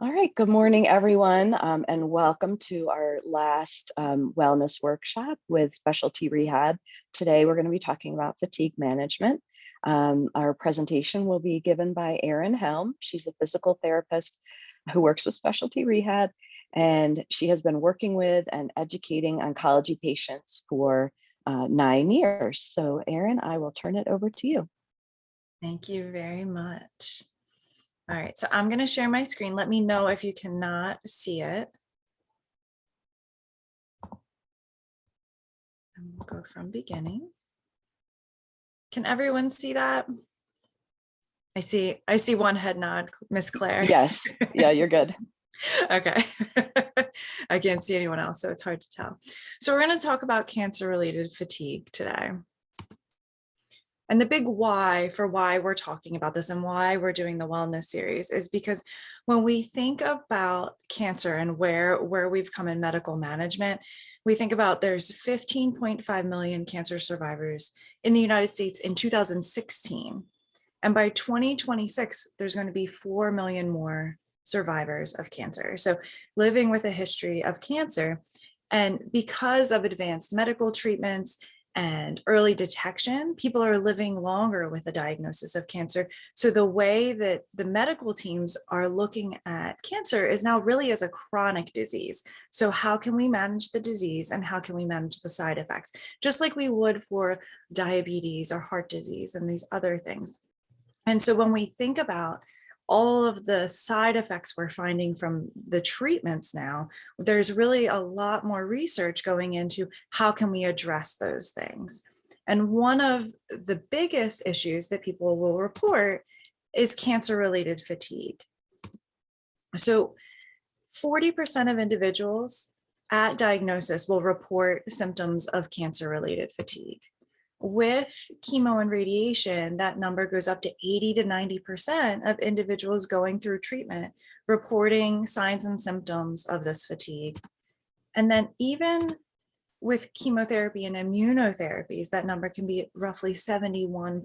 All right, good morning, everyone, and welcome to our last wellness workshop with Specialty Rehab. Today, we're going to be talking about fatigue management. Our presentation will be given by Erin Helm. She's a physical therapist who works with Specialty Rehab, and she has been working with and educating oncology patients for 9 years. So, Erin, I will turn it over to you. Thank you very much. All right, so I'm going to share my screen. Let me know if you cannot see it. And we'll go from beginning. Can everyone see that? I see one head nod, Miss Claire. Yes, yeah, you're good. Okay. I can't see anyone else, so it's hard to tell. So we're going to talk about cancer-related fatigue today. And the big why for why we're talking about this and why we're doing the wellness series is because when we think about cancer and where we've come in medical management, we think about there's 15.5 million cancer survivors in the United States in 2016. And by 2026, there's going to be 4 million more survivors of cancer. So living with a history of cancer. And because of advanced medical treatments and early detection, people are living longer with the diagnosis of cancer. So the way that the medical teams are looking at cancer is now really as a chronic disease. So how can we manage the disease and how can we manage the side effects? Just like we would for diabetes or heart disease and these other things. And so when we think about all of the side effects we're finding from the treatments now, there's really a lot more research going into how can we address those things. And one of the biggest issues that people will report is cancer-related fatigue. So 40% of individuals at diagnosis will report symptoms of cancer-related fatigue. With chemo and radiation, that number goes up to 80 to 90% of individuals going through treatment reporting signs and symptoms of this fatigue. And then even with chemotherapy and immunotherapies, that number can be roughly 71%.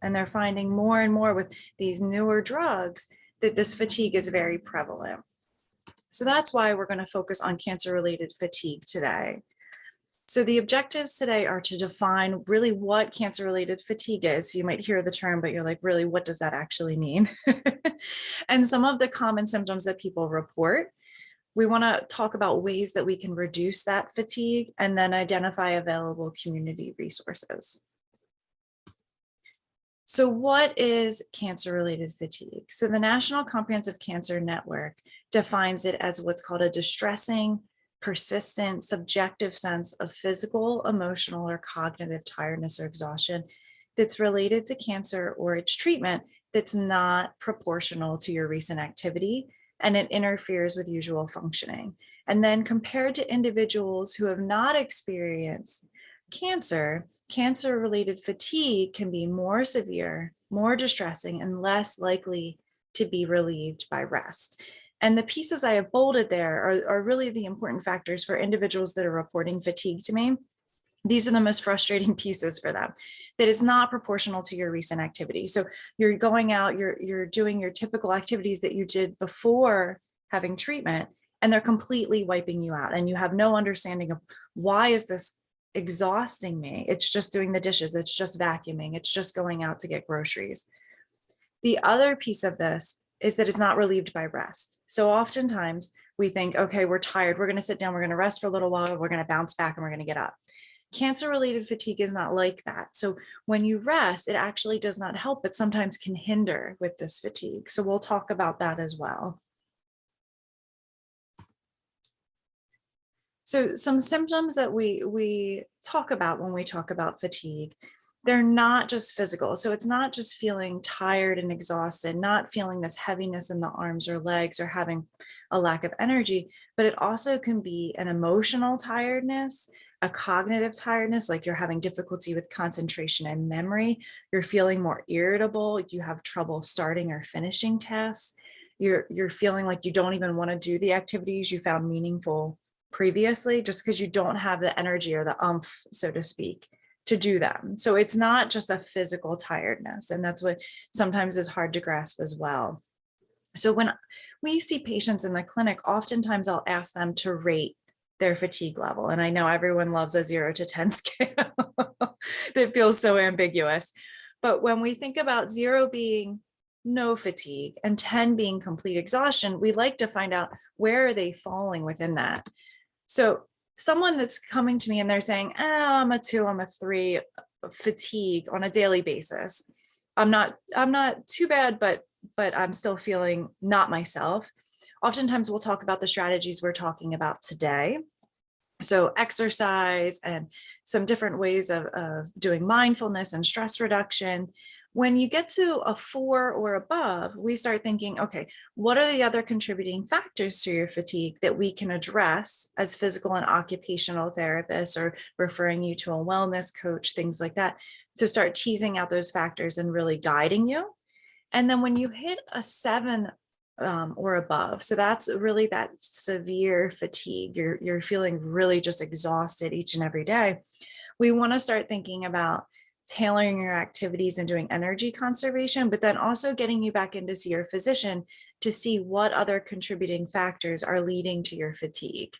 And they're finding more and more with these newer drugs that this fatigue is very prevalent. So that's why we're going to focus on cancer-related fatigue today. So the objectives today are to define really what cancer-related fatigue is. So you might hear the term, but you're like, really, what does that actually mean? And some of the common symptoms that people report. We want to talk about ways that we can reduce that fatigue and then identify available community resources. So what is cancer-related fatigue? So the National Comprehensive Cancer Network defines it as what's called a distressing, persistent, subjective sense of physical, emotional, or cognitive tiredness or exhaustion that's related to cancer or its treatment that's not proportional to your recent activity, and it interferes with usual functioning. And then compared to individuals who have not experienced cancer, cancer-related fatigue can be more severe, more distressing, and less likely to be relieved by rest. And the pieces I have bolded there are really the important factors for individuals that are reporting fatigue to me. These are the most frustrating pieces for them, that it's not proportional to your recent activity. So you're going out, you're doing your typical activities that you did before having treatment, and they're completely wiping you out. And you have no understanding of why is this exhausting me? It's just doing the dishes. It's just vacuuming. It's just going out to get groceries. The other piece of this is that it's not relieved by rest. So oftentimes we think, okay, we're tired. We're going to sit down. We're going to rest for a little while. We're going to bounce back and we're going to get up. Cancer-related fatigue is not like that. So when you rest, it actually does not help, but sometimes can hinder with this fatigue. So we'll talk about that as well. So some symptoms that we talk about when we talk about fatigue, they're not just physical. So it's not just feeling tired and exhausted, not feeling this heaviness in the arms or legs or having a lack of energy, but it also can be an emotional tiredness, a cognitive tiredness, like you're having difficulty with concentration and memory, you're feeling more irritable, you have trouble starting or finishing tasks, you're feeling like you don't even want to do the activities you found meaningful previously, just because you don't have the energy or the oomph, so to speak, to do them. So it's not just a physical tiredness, and that's what sometimes is hard to grasp as well. So when we see patients in the clinic, oftentimes I'll ask them to rate their fatigue level. And I know everyone loves a 0 to 10 scale that feels so ambiguous. But when we think about 0 being no fatigue and 10 being complete exhaustion, we like to find out where are they falling within that. So someone that's coming to me and they're saying, oh, I'm a 2, I'm a 3 fatigue on a daily basis. I'm not too bad, but I'm still feeling not myself. Oftentimes we'll talk about the strategies we're talking about today. So exercise and some different ways of doing mindfulness and stress reduction. When you get to a 4 or above, we start thinking, okay, what are the other contributing factors to your fatigue that we can address as physical and occupational therapists, or referring you to a wellness coach, things like that, to start teasing out those factors and really guiding you. And then when you hit a 7 or above, so that's really that severe fatigue, you're feeling really just exhausted each and every day, we want to start thinking about tailoring your activities and doing energy conservation, but then also getting you back in to see your physician to see what other contributing factors are leading to your fatigue.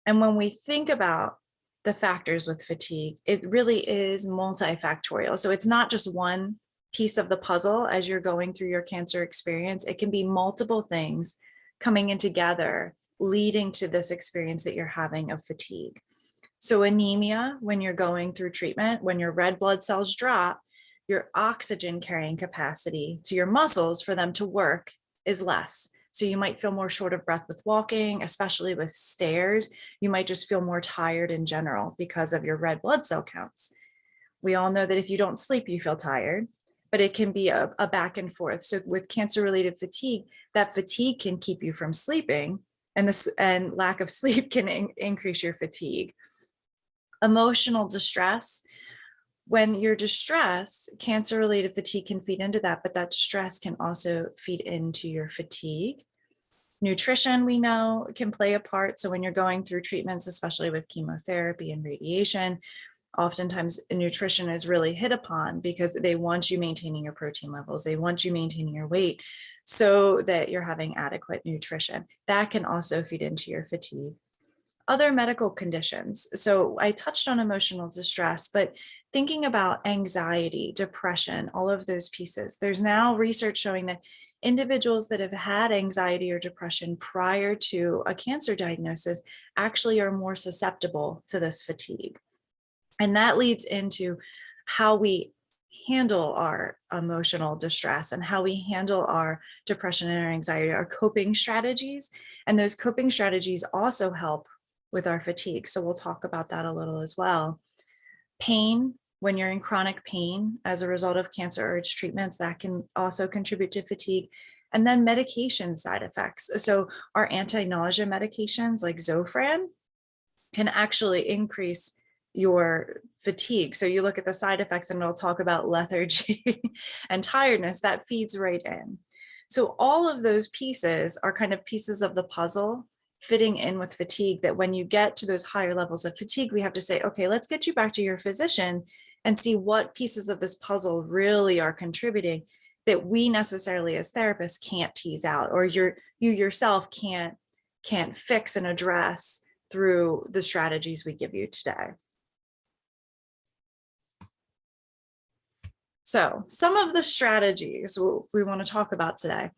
And when we think about the factors with fatigue, it really is multifactorial. So it's not just one piece of the puzzle as you're going through your cancer experience. It can be multiple things coming in together, leading to this experience that you're having of fatigue. So anemia, when you're going through treatment, when your red blood cells drop, your oxygen carrying capacity to your muscles for them to work is less. So you might feel more short of breath with walking, especially with stairs. You might just feel more tired in general because of your red blood cell counts. We all know that if you don't sleep, you feel tired, but it can be a back and forth. So with cancer-related fatigue, that fatigue can keep you from sleeping, and lack of sleep can increase your fatigue. Emotional distress. When you're distressed, cancer-related fatigue can feed into that, but that distress can also feed into your fatigue. Nutrition, we know, can play a part. So when you're going through treatments, especially with chemotherapy and radiation, oftentimes nutrition is really hit upon because they want you maintaining your protein levels. They want you maintaining your weight so that you're having adequate nutrition. That can also feed into your fatigue. Other medical conditions. So I touched on emotional distress, but thinking about anxiety, depression, all of those pieces, there's now research showing that individuals that have had anxiety or depression prior to a cancer diagnosis actually are more susceptible to this fatigue. And that leads into how we handle our emotional distress and how we handle our depression and our anxiety, our coping strategies. And those coping strategies also help with our fatigue. So we'll talk about that a little as well. Pain, when you're in chronic pain as a result of cancer urge treatments, that can also contribute to fatigue. And then medication side effects. So our anti-nausea medications like Zofran can actually increase your fatigue. So you look at the side effects and it'll talk about lethargy and tiredness that feeds right in. So all of those pieces are kind of pieces of the puzzle fitting in with fatigue, that when you get to those higher levels of fatigue, we have to say, okay, let's get you back to your physician and see what pieces of this puzzle really are contributing that we necessarily as therapists can't tease out, or you yourself can't fix and address through the strategies we give you today. So some of the strategies we want to talk about today.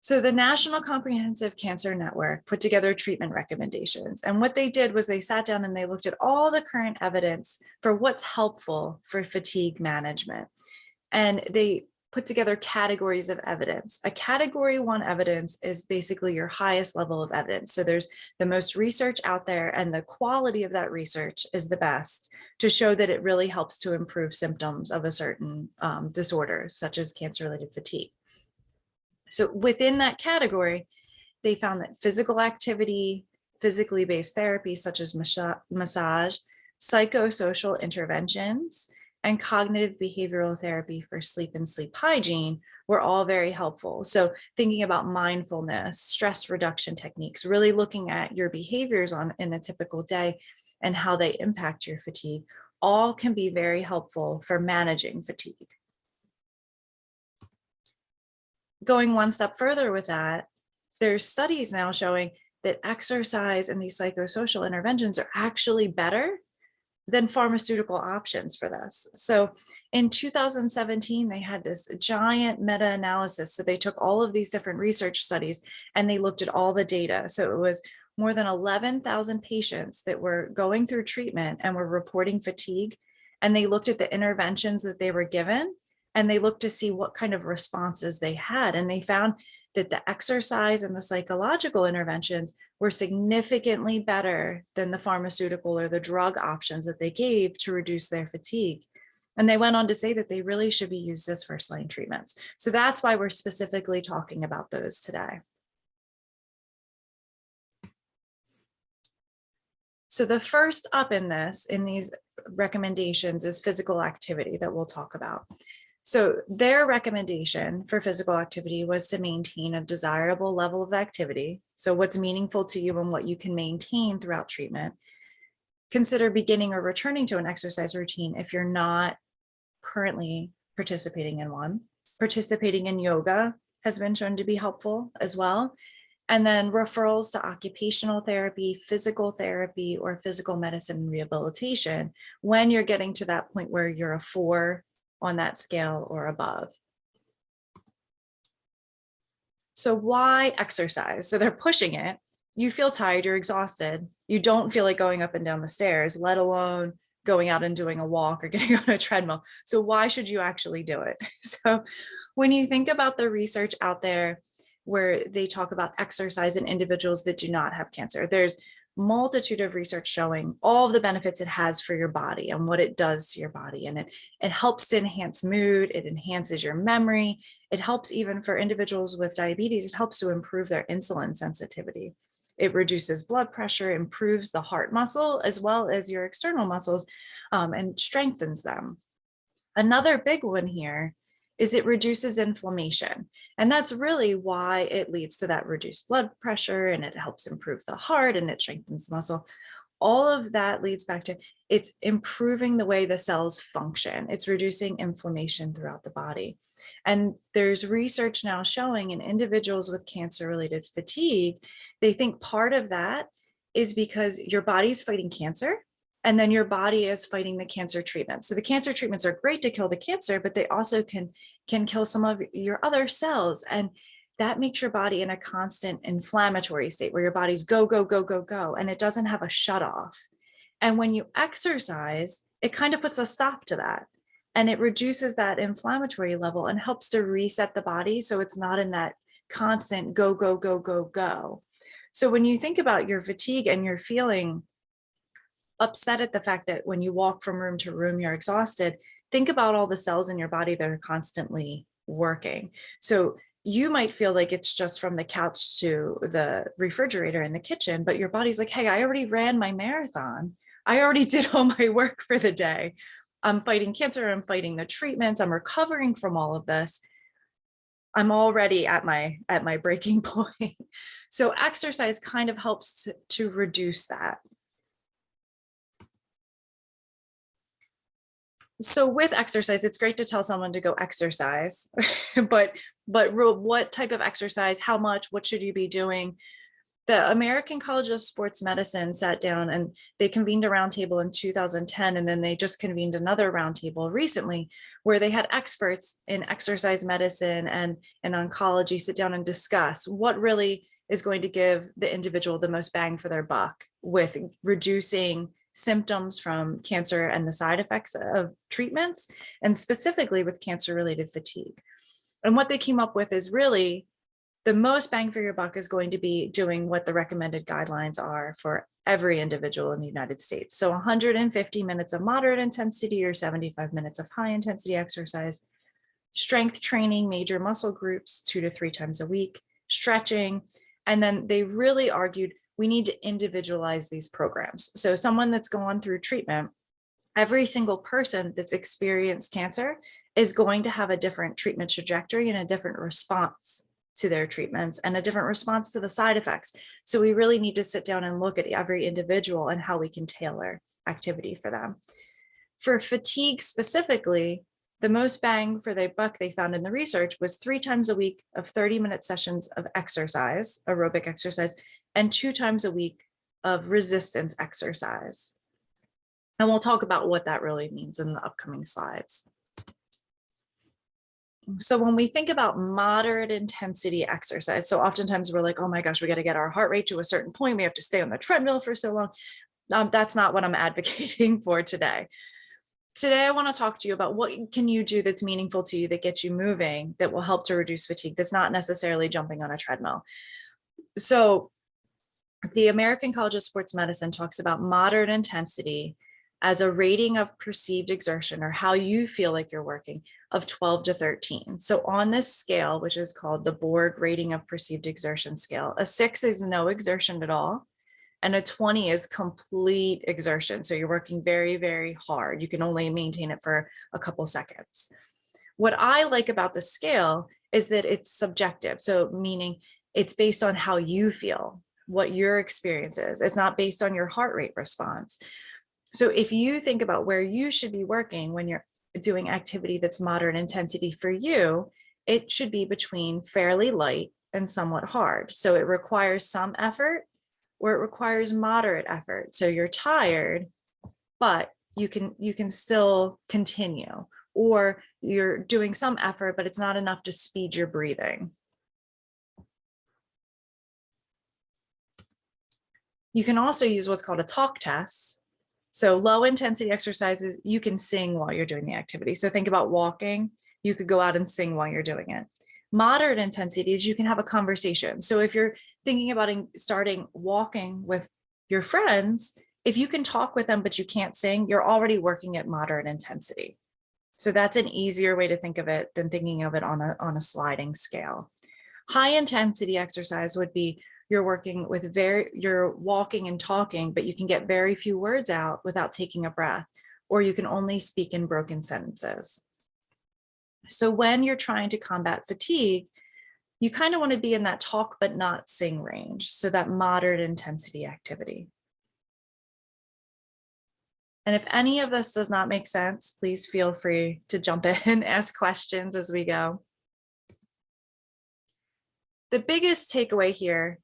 So the National Comprehensive Cancer Network put together treatment recommendations. And what they did was they sat down and they looked at all the current evidence for what's helpful for fatigue management. And they put together categories of evidence. A category 1 evidence is basically your highest level of evidence. So there's the most research out there, and the quality of that research is the best to show that it really helps to improve symptoms of a certain disorder, such as cancer-related fatigue. So within that category, they found that physical activity, physically based therapy such as massage, psychosocial interventions, and cognitive behavioral therapy for sleep and sleep hygiene were all very helpful. So thinking about mindfulness, stress reduction techniques, really looking at your behaviors in a typical day and how they impact your fatigue, all can be very helpful for managing fatigue. going one step further with that, there's studies now showing that exercise and these psychosocial interventions are actually better than pharmaceutical options for this. So in 2017, they had this giant meta-analysis. So they took all of these different research studies and they looked at all the data. So it was more than 11,000 patients that were going through treatment and were reporting fatigue. And they looked at the interventions that they were given and they looked to see what kind of responses they had. And they found that the exercise and the psychological interventions were significantly better than the pharmaceutical or the drug options that they gave to reduce their fatigue. And they went on to say that they really should be used as first-line treatments. So that's why we're specifically talking about those today. So the first up in these recommendations is physical activity that we'll talk about. So their recommendation for physical activity was to maintain a desirable level of activity. So what's meaningful to you and what you can maintain throughout treatment. Consider beginning or returning to an exercise routine if you're not currently participating in one. Participating in yoga has been shown to be helpful as well. And then referrals to occupational therapy, physical therapy, or physical medicine and rehabilitation when you're getting to that point where you're a 4 on that scale or above. So why exercise? So they're pushing it. You feel tired, you're exhausted. You don't feel like going up and down the stairs, let alone going out and doing a walk or getting on a treadmill. So why should you actually do it? So when you think about the research out there where they talk about exercise in individuals that do not have cancer, there's multitude of research showing all of the benefits it has for your body and what it does to your body. And it helps to enhance mood, it enhances your memory, it helps even for individuals with diabetes, it helps to improve their insulin sensitivity. It reduces blood pressure, improves the heart muscle as well as your external muscles, and strengthens them. Another big one here is it reduces inflammation. And that's really why it leads to that reduced blood pressure, and it helps improve the heart and it strengthens muscle. All of that leads back to it's improving the way the cells function. It's reducing inflammation throughout the body. And there's research now showing in individuals with cancer-related fatigue, they think part of that is because your body's fighting cancer, and then your body is fighting the cancer treatments. So the cancer treatments are great to kill the cancer, but they also can kill some of your other cells. And that makes your body in a constant inflammatory state where your body's go, go, go, go, go, and it doesn't have a shut off. And when you exercise, it kind of puts a stop to that. And it reduces that inflammatory level and helps to reset the body so it's not in that constant go, go, go, go, go. So when you think about your fatigue and you're feeling upset at the fact that when you walk from room to room, you're exhausted, think about all the cells in your body that are constantly working. So you might feel like it's just from the couch to the refrigerator in the kitchen, but your body's like, hey, I already ran my marathon. I already did all my work for the day. I'm fighting cancer. I'm fighting the treatments. I'm recovering from all of this. I'm already at my breaking point. So exercise kind of helps to reduce that. So with exercise, it's great to tell someone to go exercise, but what type of exercise, how much, what should you be doing? The American College of Sports Medicine sat down and they convened a roundtable in 2010, and then they just convened another roundtable recently where they had experts in exercise medicine and oncology sit down and discuss what really is going to give the individual the most bang for their buck with reducing symptoms from cancer and the side effects of treatments, and specifically with cancer-related fatigue. And what they came up with is really the most bang for your buck is going to be doing what the recommended guidelines are for every individual in the United States. So 150 minutes of moderate intensity or 75 minutes of high intensity exercise, strength training, major muscle groups 2 to 3 times a week, stretching. And then they really argued we need to individualize these programs. So someone that's gone through treatment, every single person that's experienced cancer is going to have a different treatment trajectory and a different response to their treatments and a different response to the side effects. So we really need to sit down and look at every individual and how we can tailor activity for them. For fatigue specifically, The most bang for the buck they found in the research was 3 times a week of 30-minute sessions of exercise, aerobic exercise, and 2 times a week of resistance exercise. And we'll talk about what that really means in the upcoming slides. So when we think about moderate intensity exercise, so oftentimes we're like, oh my gosh, we got to get our heart rate to a certain point. We have to stay on the treadmill for so long. That's not what I'm advocating for today. Today, I want to talk to you about what can you do that's meaningful to you, that gets you moving, that will help to reduce fatigue, that's not necessarily jumping on a treadmill. So the American College of Sports Medicine talks about moderate intensity as a rating of perceived exertion, or how you feel like you're working, of 12 to 13. So on this scale, which is called the Borg rating of perceived exertion scale, a 6 is no exertion at all, and a 20 is complete exertion. So you're working very, very hard. You can only maintain it for a couple seconds. What I like about the scale is that it's subjective. So meaning it's based on how you feel, what your experience is. It's not based on your heart rate response. So if you think about where you should be working when you're doing activity that's moderate intensity for you, it should be between fairly light and somewhat hard. So it requires some effort, or it requires moderate effort. So you're tired, but you can still continue, or you're doing some effort, but it's not enough to speed your breathing. You can also use what's called a talk test. So low intensity exercises, you can sing while you're doing the activity. So think about walking, you could go out and sing while you're doing it. Moderate intensities, you can have a conversation. So if you're thinking about starting walking with your friends, if you can talk with them, but you can't sing, you're already working at moderate intensity. So that's an easier way to think of it than thinking of it on a sliding scale. High intensity exercise would be you're walking and talking, but you can get very few words out without taking a breath, or you can only speak in broken sentences. So when you're trying to combat fatigue, you kind of want to be in that talk but not sing range, so that moderate intensity activity. And if any of this does not make sense, please feel free to jump in, ask questions as we go. The biggest takeaway here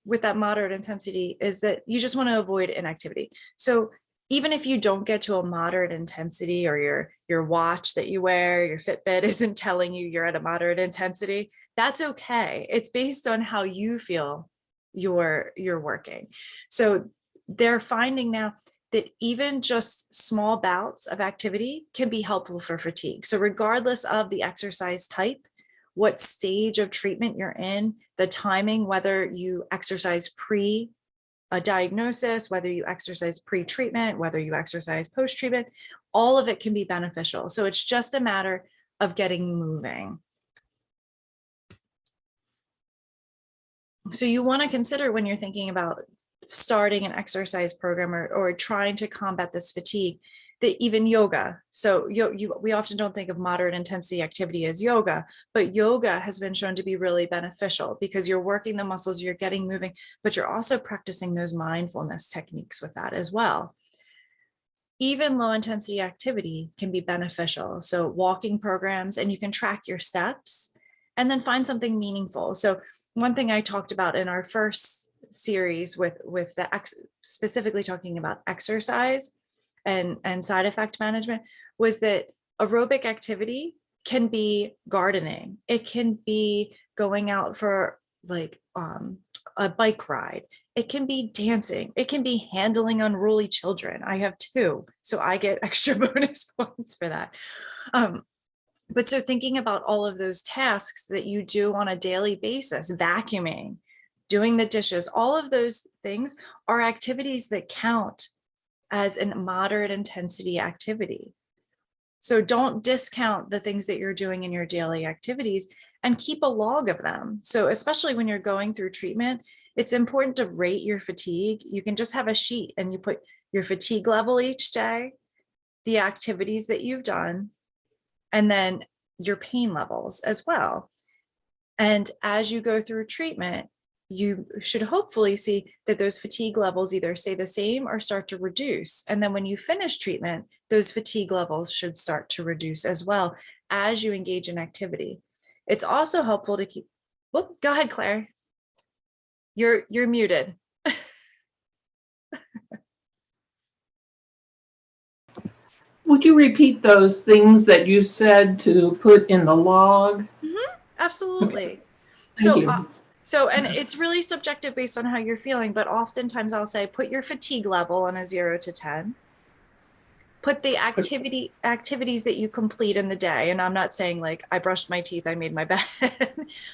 with that moderate intensity is that you just want to avoid inactivity. So even if you don't get to a moderate intensity, or your watch that you wear, your Fitbit isn't telling you you're at a moderate intensity, that's okay. It's based on how you feel you're working. So they're finding now that even just small bouts of activity can be helpful for fatigue. So regardless of the exercise type, what stage of treatment you're in, the timing, whether you exercise pre a diagnosis, whether you exercise pre-treatment, whether you exercise post-treatment, all of it can be beneficial. So it's just a matter of getting moving. So you want to consider, when you're thinking about starting an exercise program, or trying to combat this fatigue, that even yoga. So we often don't think of moderate intensity activity as yoga, but yoga has been shown to be really beneficial because you're working the muscles, you're getting moving, but you're also practicing those mindfulness techniques with that as well. Even low intensity activity can be beneficial. So walking programs, and you can track your steps and then find something meaningful. So one thing I talked about in our first series with specifically talking about exercise and side effect management was that aerobic activity can be gardening. It can be going out for like a bike ride. It can be dancing. It can be handling unruly children. I have 2, so I get extra bonus points for that. But so thinking about all of those tasks that you do on a daily basis, vacuuming, doing the dishes, all of those things are activities that count as a moderate intensity activity. So don't discount the things that you're doing in your daily activities, and keep a log of them. So especially when you're going through treatment, it's important to rate your fatigue. You can just have a sheet and you put your fatigue level each day, the activities that you've done, and then your pain levels as well. And as you go through treatment, you should hopefully see that those fatigue levels either stay the same or start to reduce. And then when you finish treatment, those fatigue levels should start to reduce as well as you engage in activity. It's also helpful to keep, whoop, go ahead, Claire. You're muted. Would you repeat those things that you said to put in the log? Absolutely. Okay. Thank So, you. and it's really subjective based on how you're feeling, but oftentimes I'll say, put your fatigue level on a 0 to 10. Put the activities that you complete in the day. And I'm not saying like I brushed my teeth, I made my bed,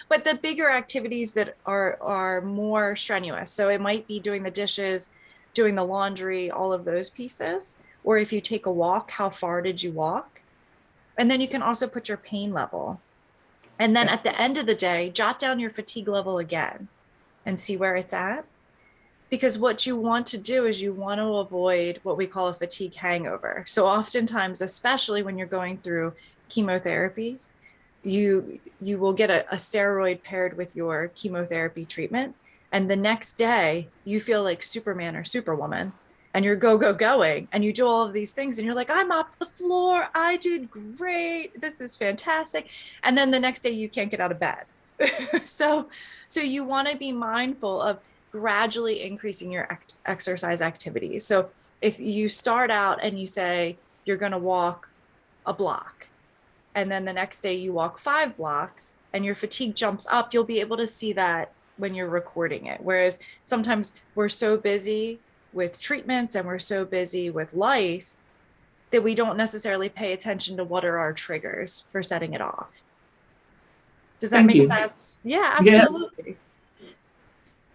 but the bigger activities that are more strenuous. So it might be doing the dishes, doing the laundry, all of those pieces. Or if you take a walk, how far did you walk? And then you can also put your pain level. And then at the end of the day, jot down your fatigue level again and see where it's at. Because what you want to do is you want to avoid what we call a fatigue hangover. So oftentimes, especially when you're going through chemotherapies, you will get a steroid paired with your chemotherapy treatment. And the next day you feel like Superman or Superwoman and you're going and you do all of these things and you're like, I mopped the floor. I did great. This is fantastic. And then the next day you can't get out of bed. So you want to be mindful of gradually increasing your exercise activities. So if you start out and you say you're going to walk a block, and then the next day you walk 5 blocks and your fatigue jumps up, you'll be able to see that when you're recording it. Whereas sometimes we're so busy with treatments and we're so busy with life that we don't necessarily pay attention to what are our triggers for setting it off. Does that make sense? Yeah, absolutely.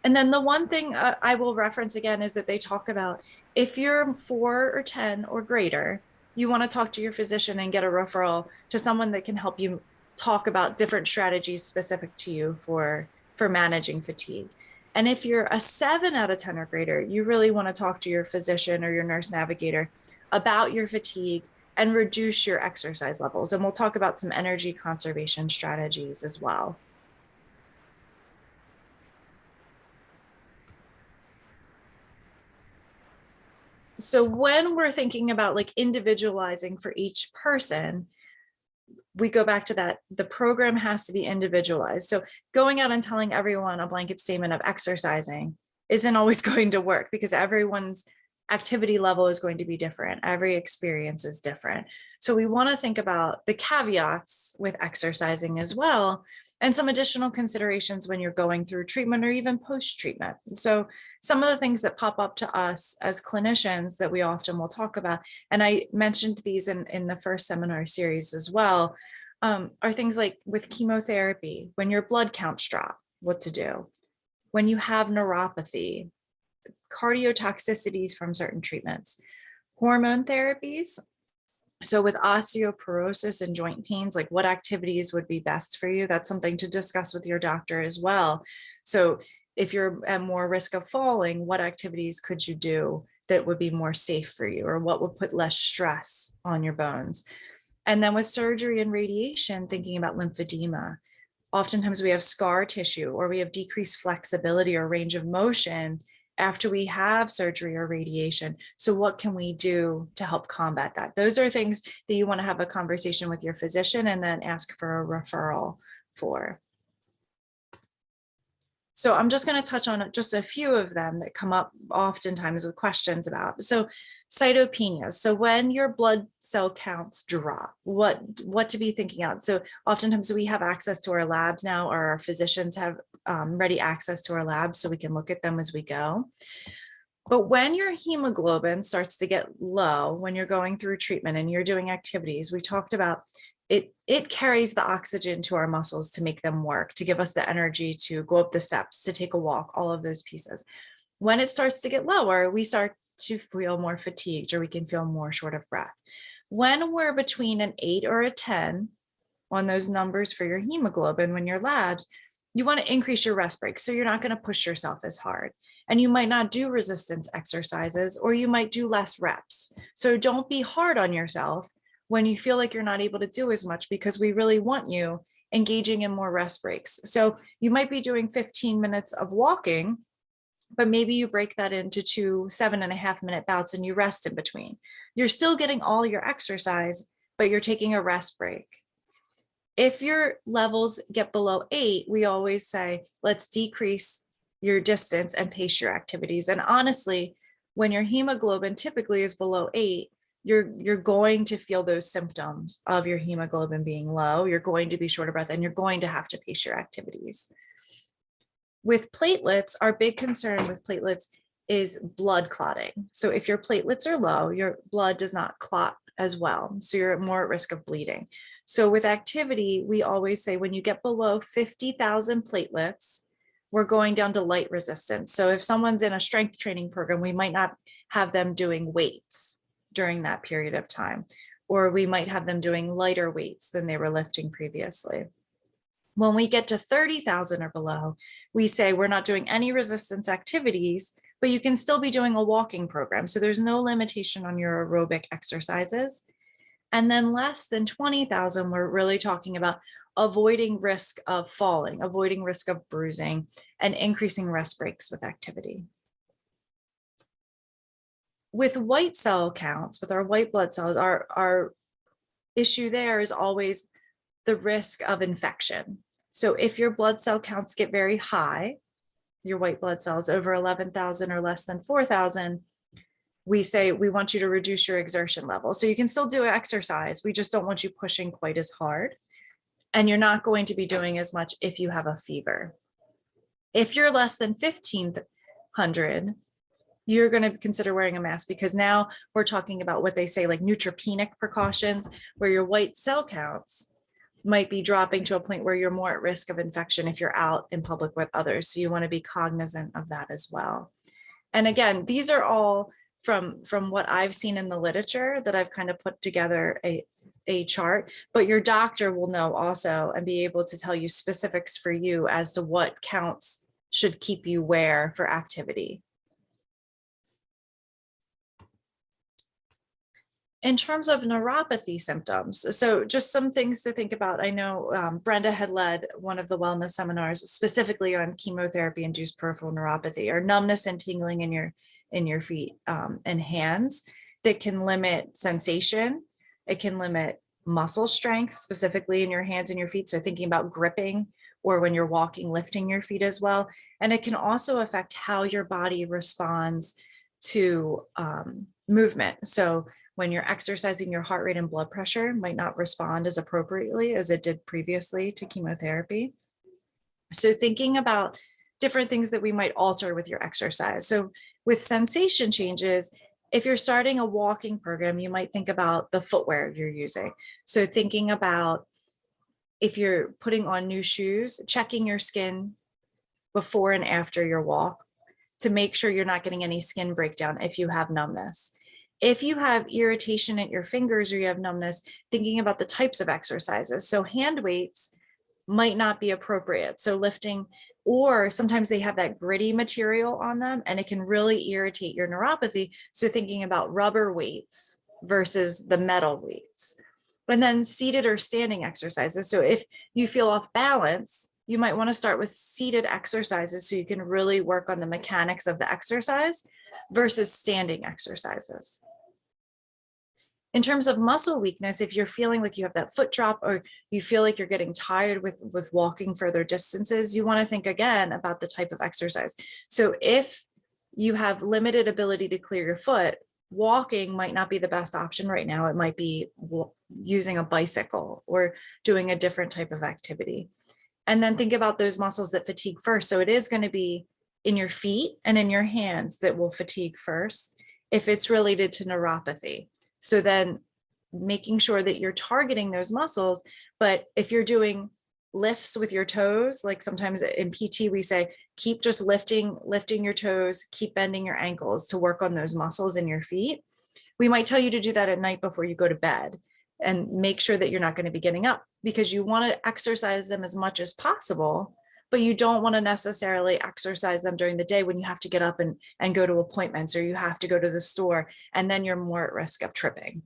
And then the one thing I will reference again is that they talk about if you're 4 or 10 or greater, you want to talk to your physician and get a referral to someone that can help you talk about different strategies specific to you for managing fatigue. And if you're a 7 out of 10 or greater, you really want to talk to your physician or your nurse navigator about your fatigue and reduce your exercise levels. And we'll talk about some energy conservation strategies as well. So when we're thinking about like individualizing for each person, we go back to that, the program has to be individualized. So going out and telling everyone a blanket statement of exercising isn't always going to work because everyone's activity level is going to be different. Every experience is different. So we want to think about the caveats with exercising as well, and some additional considerations when you're going through treatment or even post-treatment. So some of the things that pop up to us as clinicians that we often will talk about, and I mentioned these in the first seminar series as well, are things like with chemotherapy, when your blood counts drop, what to do. When you have neuropathy, cardiotoxicities from certain treatments, hormone therapies. So with osteoporosis and joint pains, like what activities would be best for you? That's something to discuss with your doctor as well. So if you're at more risk of falling, what activities could you do that would be more safe for you, or what would put less stress on your bones? And then with surgery and radiation, thinking about lymphedema. Oftentimes we have scar tissue or we have decreased flexibility or range of motion after we have surgery or radiation. So what can we do to help combat that? Those are things that you want to have a conversation with your physician and then ask for a referral for. So I'm just going to touch on just a few of them that come up oftentimes with questions about. So cytopenias. So when your blood cell counts drop, what to be thinking out. So oftentimes we have access to our labs now, or our physicians have ready access to our labs so we can look at them as we go. But when your hemoglobin starts to get low, when you're going through treatment and you're doing activities, we talked about it carries the oxygen to our muscles to make them work, to give us the energy to go up the steps, to take a walk, all of those pieces. When it starts to get lower, we start to feel more fatigued, or we can feel more short of breath. When we're between an 8 or a 10 on those numbers for your hemoglobin, when your labs, you want to increase your rest breaks. So you're not going to push yourself as hard, and you might not do resistance exercises, or you might do less reps. So don't be hard on yourself when you feel like you're not able to do as much, because we really want you engaging in more rest breaks. So you might be doing 15 minutes of walking, but maybe you break that into 2 7.5-minute bouts and you rest in between. You're still getting all your exercise, but you're taking a rest break. If your levels get below 8, we always say, let's decrease your distance and pace your activities. And honestly, when your hemoglobin typically is below 8, you're going to feel those symptoms of your hemoglobin being low. You're going to be short of breath, and you're going to have to pace your activities. With platelets, our big concern with platelets is blood clotting. So if your platelets are low, your blood does not clot as well. So you're more at risk of bleeding. So with activity, we always say when you get below 50,000 platelets, we're going down to light resistance. So if someone's in a strength training program, we might not have them doing weights during that period of time, or we might have them doing lighter weights than they were lifting previously. When we get to 30,000 or below, we say we're not doing any resistance activities, but you can still be doing a walking program. So there's no limitation on your aerobic exercises. And then less than 20,000, we're really talking about avoiding risk of falling, avoiding risk of bruising, and increasing rest breaks with activity. With white cell counts, with our white blood cells, our issue there is always the risk of infection. So if your blood cell counts get very high, your white blood cells over 11,000 or less than 4,000, we say we want you to reduce your exertion level. So you can still do exercise. We just don't want you pushing quite as hard. And you're not going to be doing as much if you have a fever. If you're less than 1,500, you're going to consider wearing a mask, because now we're talking about what they say like neutropenic precautions, where your white cell counts might be dropping to a point where you're more at risk of infection if you're out in public with others. So you want to be cognizant of that as well. And again, these are all from what I've seen in the literature that I've kind of put together a chart, but your doctor will know also and be able to tell you specifics for you as to what counts should keep you where for activity. In terms of neuropathy symptoms, so just some things to think about. I know Brenda had led one of the wellness seminars specifically on chemotherapy-induced peripheral neuropathy, or numbness and tingling in your feet and hands that can limit sensation. It can limit muscle strength, specifically in your hands and your feet. So thinking about gripping, or when you're walking, lifting your feet as well. And it can also affect how your body responds to movement. So when you're exercising, your heart rate and blood pressure might not respond as appropriately as it did previously to chemotherapy. So thinking about different things that we might alter with your exercise. So with sensation changes, if you're starting a walking program, you might think about the footwear you're using. So thinking about if you're putting on new shoes, checking your skin before and after your walk to make sure you're not getting any skin breakdown if you have numbness. If you have irritation at your fingers or you have numbness, thinking about the types of exercises. So hand weights might not be appropriate. So lifting, or sometimes they have that gritty material on them and it can really irritate your neuropathy. So thinking about rubber weights versus the metal weights. And then seated or standing exercises. So if you feel off balance, you might want to start with seated exercises so you can really work on the mechanics of the exercise versus standing exercises. In terms of muscle weakness, if you're feeling like you have that foot drop or you feel like you're getting tired with walking further distances, you want to think again about the type of exercise. So if you have limited ability to clear your foot, walking might not be the best option right now. It might be using a bicycle or doing a different type of activity. And then think about those muscles that fatigue first. So it is going to be in your feet and in your hands that will fatigue first if it's related to neuropathy. So then making sure that you're targeting those muscles. But if you're doing lifts with your toes, like sometimes in PT, we say, keep just lifting your toes, keep bending your ankles to work on those muscles in your feet. We might tell you to do that at night before you go to bed and make sure that you're not going to be getting up, because you want to exercise them as much as possible, but you don't want to necessarily exercise them during the day when you have to get up and go to appointments or you have to go to the store, and then you're more at risk of tripping.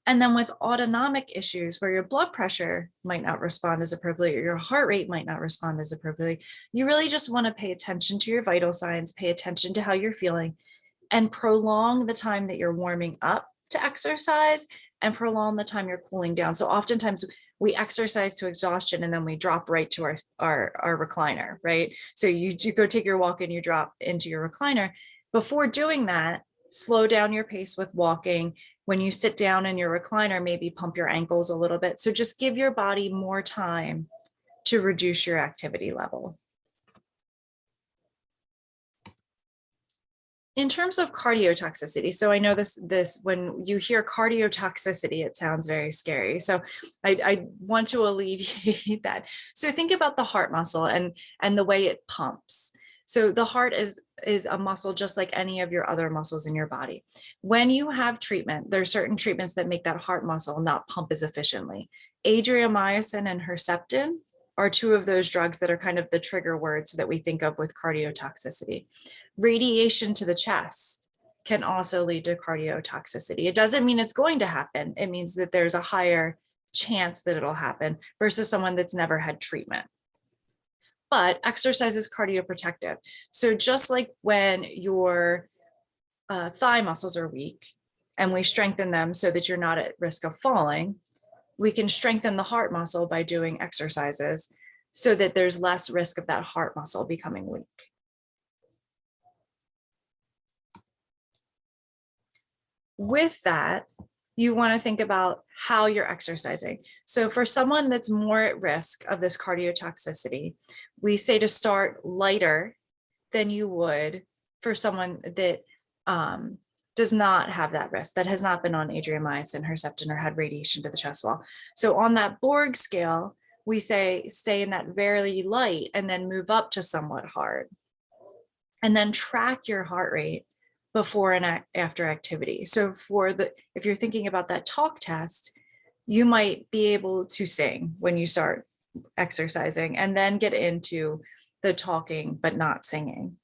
And then with autonomic issues where your blood pressure might not respond as appropriately or your heart rate might not respond as appropriately, you really just want to pay attention to your vital signs, pay attention to how you're feeling, and prolong the time that you're warming up to exercise and prolong the time you're cooling down. So oftentimes we exercise to exhaustion and then we drop right to our recliner, right? So you go take your walk and you drop into your recliner. Before doing that, slow down your pace with walking. When you sit down in your recliner, maybe pump your ankles a little bit. So just give your body more time to reduce your activity level. In terms of cardiotoxicity, so I know this when you hear cardiotoxicity, it sounds very scary. So I want to alleviate that. So think about the heart muscle and the way it pumps. So the heart is a muscle just like any of your other muscles in your body. When you have treatment, there are certain treatments that make that heart muscle not pump as efficiently. Adriamycin and Herceptin are two of those drugs that are kind of the trigger words that we think of with cardiotoxicity. Radiation to the chest can also lead to cardiotoxicity. It doesn't mean it's going to happen. It means that there's a higher chance that it'll happen versus someone that's never had treatment. But exercise is cardioprotective. So just like when your thigh muscles are weak and we strengthen them so that you're not at risk of falling, we can strengthen the heart muscle by doing exercises so that there's less risk of that heart muscle becoming weak. With that, you want to think about how you're exercising. So for someone that's more at risk of this cardiotoxicity, we say to start lighter than you would for someone that does not have that risk, that has not been on Adriamycin, Herceptin, or had radiation to the chest wall. So on that Borg scale, we say stay in that very light and then move up to somewhat hard. And then track your heart rate before and after activity. So if you're thinking about that talk test, you might be able to sing when you start exercising and then get into the talking but not singing.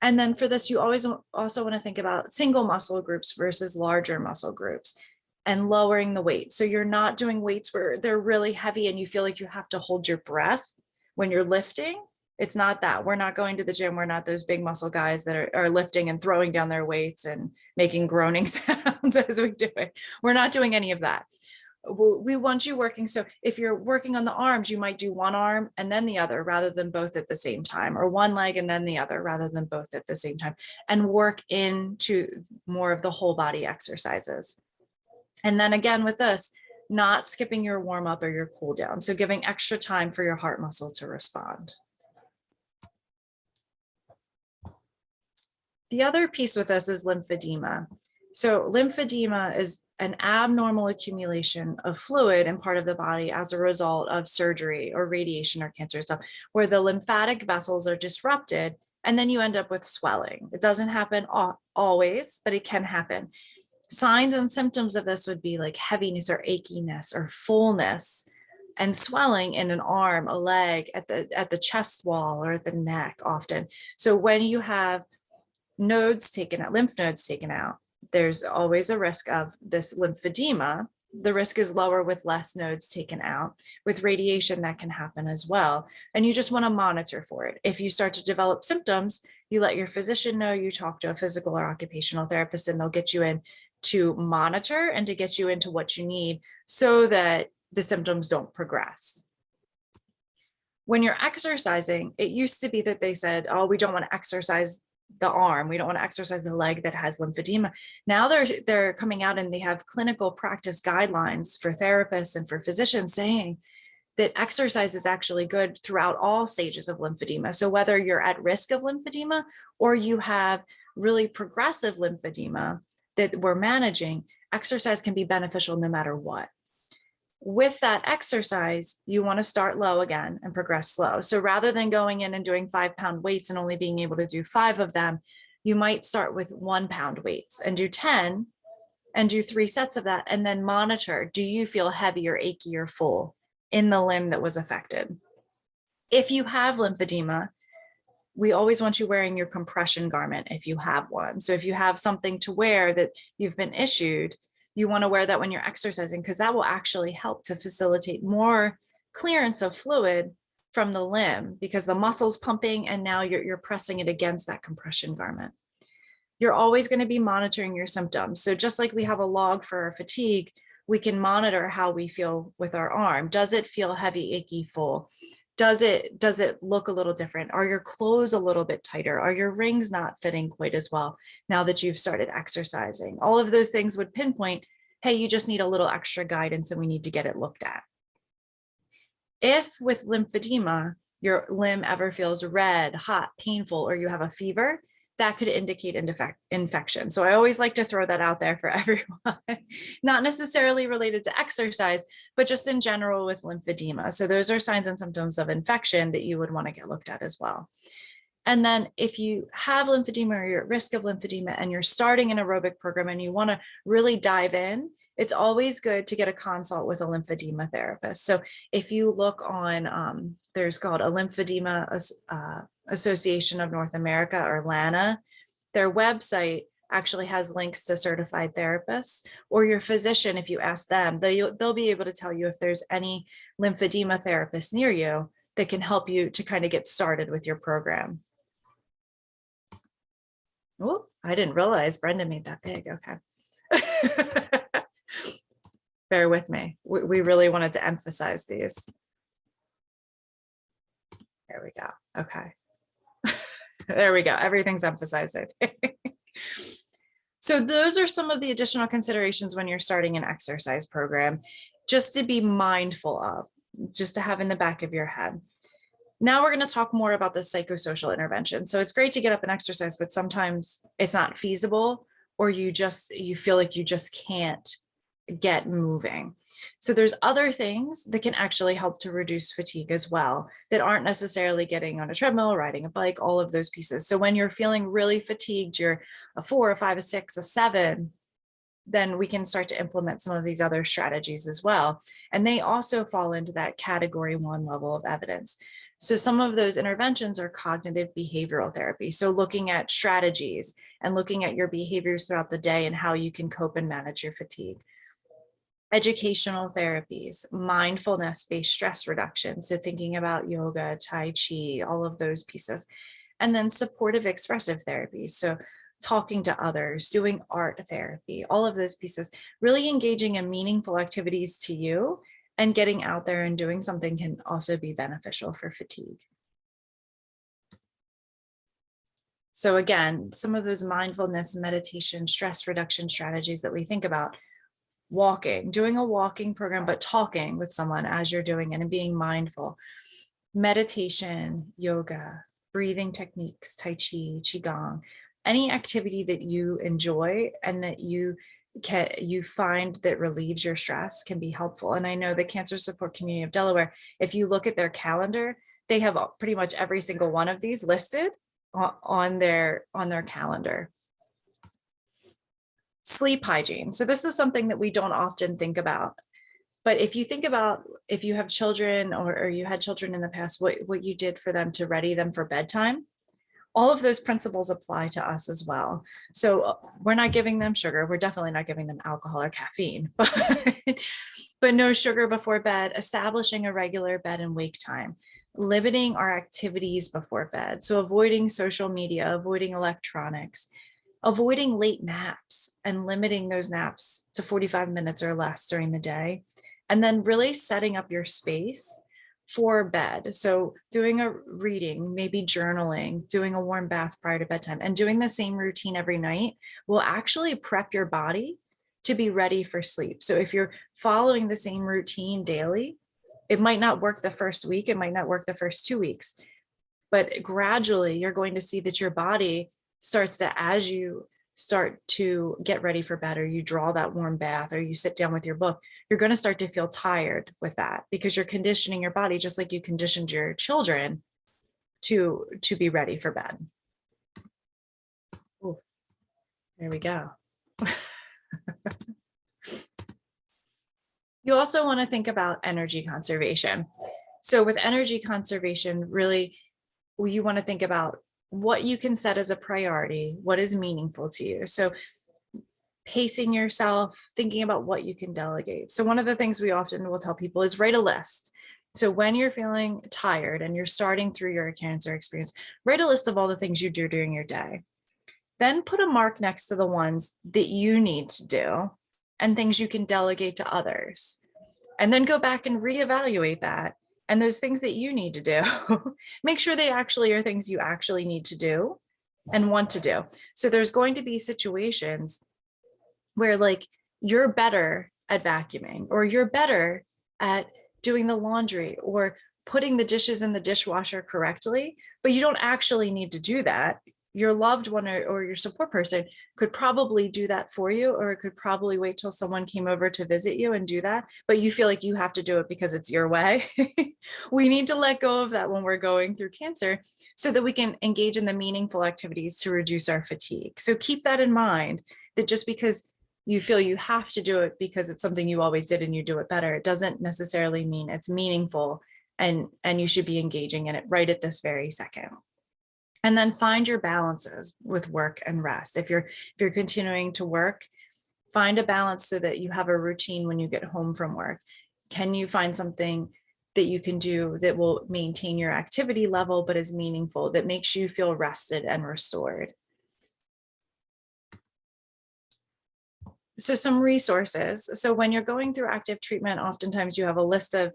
And then for this, you always also want to think about single muscle groups versus larger muscle groups and lowering the weight. So you're not doing weights where they're really heavy and you feel like you have to hold your breath when you're lifting. It's not that. We're not going to the gym. We're not those big muscle guys that are lifting and throwing down their weights and making groaning sounds as we do it. We're not doing any of that. We want you working. So if you're working on the arms, you might do one arm and then the other rather than both at the same time, or one leg and then the other rather than both at the same time, and work into more of the whole body exercises. And then again with this, not skipping your warm up or your cool down. So giving extra time for your heart muscle to respond. The other piece with this is lymphedema. So lymphedema is an abnormal accumulation of fluid in part of the body as a result of surgery or radiation or cancer stuff, where the lymphatic vessels are disrupted and then you end up with swelling. It doesn't happen always, but it can happen. Signs and symptoms of this would be like heaviness or achiness or fullness and swelling in an arm, a leg, at the chest wall or at the neck often. So when you have nodes taken out, lymph nodes taken out, there's always a risk of this lymphedema. The risk is lower with less nodes taken out. With radiation, that can happen as well. And you just want to monitor for it. If you start to develop symptoms, you let your physician know, you talk to a physical or occupational therapist, and they'll get you in to monitor and to get you into what you need so that the symptoms don't progress. When you're exercising, it used to be that they said, oh, we don't want to exercise the arm. We don't want to exercise the leg that has lymphedema. Now they're coming out and they have clinical practice guidelines for therapists and for physicians saying that exercise is actually good throughout all stages of lymphedema. So whether you're at risk of lymphedema or you have really progressive lymphedema that we're managing, exercise can be beneficial no matter what. With that exercise, you want to start low again and progress slow. So rather than going in and doing 5-pound weights and only being able to do 5 of them, you might start with 1-pound weights and do 10 and do 3 sets of that, and then monitor, do you feel heavy or achy or full in the limb that was affected? If you have lymphedema, we always want you wearing your compression garment if you have one. So if you have something to wear that you've been issued, You want to wear that when you're exercising because that will actually help to facilitate more clearance of fluid from the limb because the muscle's pumping and now you're pressing it against that compression garment. You're always going to be monitoring your symptoms. So just like we have a log for our fatigue, we can monitor how we feel with our arm. Does it feel heavy, achy, full? Does it look a little different? Are your clothes a little bit tighter? Are your rings not fitting quite as well now that you've started exercising? All of those things would pinpoint, hey, you just need a little extra guidance and we need to get it looked at. If with lymphedema, your limb ever feels red, hot, painful, or you have a fever, that could indicate infection. So I always like to throw that out there for everyone, not necessarily related to exercise, but just in general with lymphedema. So those are signs and symptoms of infection that you would want to get looked at as well. And then if you have lymphedema or you're at risk of lymphedema and you're starting an aerobic program and you want to really dive in, it's always good to get a consult with a lymphedema therapist. So if you look on, there's called a Lymphedema Association of North America, or LANA, their website actually has links to certified therapists, or your physician, if you ask them, they'll be able to tell you if there's any lymphedema therapist near you that can help you to kind of get started with your program. Oh, I didn't realize Brenda made that big. Okay. Bear with me. We really wanted to emphasize these. There we go. Okay. There we go. Everything's emphasized, I think. So those are some of the additional considerations when you're starting an exercise program, just to be mindful of, just to have in the back of your head. Now we're going to talk more about the psychosocial intervention. So it's great to get up and exercise, but sometimes it's not feasible, or you feel like you just can't get moving. So there's other things that can actually help to reduce fatigue as well, that aren't necessarily getting on a treadmill, riding a bike, all of those pieces. So when you're feeling really fatigued, you're a 4, a 5, a 6, a 7, then we can start to implement some of these other strategies as well. And they also fall into that category 1 level of evidence. So some of those interventions are cognitive behavioral therapy. So looking at strategies and looking at your behaviors throughout the day and how you can cope and manage your fatigue. Educational therapies, mindfulness-based stress reduction. So thinking about yoga, Tai Chi, all of those pieces. And then supportive expressive therapy. So talking to others, doing art therapy, all of those pieces, really engaging in meaningful activities to you and getting out there and doing something can also be beneficial for fatigue. So again, some of those mindfulness, meditation, stress reduction strategies that we think about: walking, doing a walking program, but talking with someone as you're doing it and being mindful. Meditation, yoga, breathing techniques, Tai Chi, Qigong, any activity that you enjoy and that you find that relieves your stress can be helpful. And I know the Cancer Support Community of Delaware, if you look at their calendar, they have pretty much every single one of these listed on their calendar. Sleep hygiene. So this is something that we don't often think about. But if you think about, if you have children or you had children in the past, what you did for them to ready them for bedtime, all of those principles apply to us as well. So we're not giving them sugar. We're definitely not giving them alcohol or caffeine, but no sugar before bed, establishing a regular bed and wake time, limiting our activities before bed. So avoiding social media, avoiding electronics, avoiding late naps and limiting those naps to 45 minutes or less during the day. And then really setting up your space for bed. So doing a reading, maybe journaling, doing a warm bath prior to bedtime, and doing the same routine every night will actually prep your body to be ready for sleep. So if you're following the same routine daily, it might not work the first week, it might not work the first 2 weeks, but gradually you're going to see that your body starts to, as you start to get ready for bed, or you draw that warm bath, or you sit down with your book, you're going to start to feel tired with that, because you're conditioning your body just like you conditioned your children to be ready for bed. Ooh, there we go. You also want to think about energy conservation. So with energy conservation, really, you want to think about what you can set as a priority, what is meaningful to you. So pacing yourself, thinking about what you can delegate. So one of the things we often will tell people is write a list. So when you're feeling tired and you're starting through your cancer experience, write a list of all the things you do during your day. Then put a mark next to the ones that you need to do and things you can delegate to others. And then go back and reevaluate that. And those things that you need to do, make sure they actually are things you actually need to do and want to do. So there's going to be situations where like you're better at vacuuming, or you're better at doing the laundry or putting the dishes in the dishwasher correctly, but you don't actually need to do that. Your loved one or your support person could probably do that for you, or it could probably wait till someone came over to visit you and do that, but you feel like you have to do it because it's your way. We need to let go of that when we're going through cancer so that we can engage in the meaningful activities to reduce our fatigue. So keep that in mind, that just because you feel you have to do it because it's something you always did and you do it better, it doesn't necessarily mean it's meaningful, and you should be engaging in it right at this very second. And then find your balances with work and rest. If you're continuing to work, find a balance so that you have a routine when you get home from work. Can you find something that you can do that will maintain your activity level but is meaningful, that makes you feel rested and restored? So some resources. So when you're going through active treatment, oftentimes you have a list of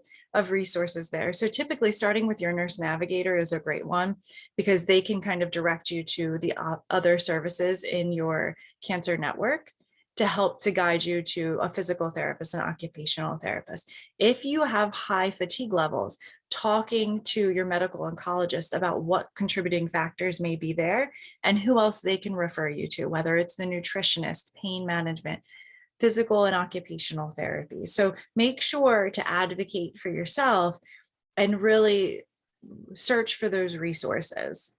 resources there. So typically starting with your nurse navigator is a great one, because they can kind of direct you to the other services in your cancer network to help to guide you to a physical therapist and occupational therapist. If you have high fatigue levels, talking to your medical oncologist about what contributing factors may be there and who else they can refer you to, whether it's the nutritionist, pain management, physical and occupational therapy. So make sure to advocate for yourself and really search for those resources.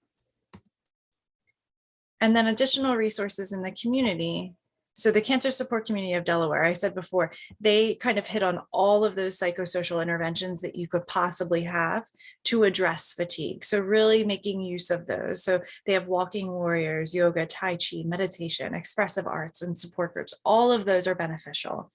And then additional resources in the community. So the Cancer Support Community of Delaware, I said before, they kind of hit on all of those psychosocial interventions that you could possibly have to address fatigue. So really making use of those. So they have walking warriors, yoga, tai chi, meditation, expressive arts, and support groups. All of those are beneficial.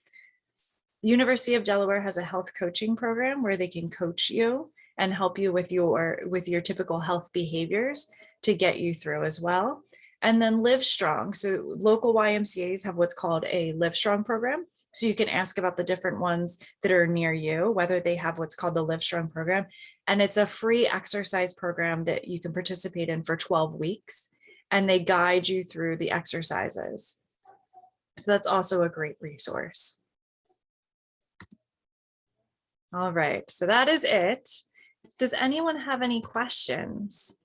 University of Delaware has a health coaching program where they can coach you and help you with your typical health behaviors to get you through as well. And then Live Strong. So local YMCAs have what's called a Live Strong program. So you can ask about the different ones that are near you, whether they have what's called the Live Strong program. And it's a free exercise program that you can participate in for 12 weeks. And they guide you through the exercises. So that's also a great resource. All right, so that is it. Does anyone have any questions?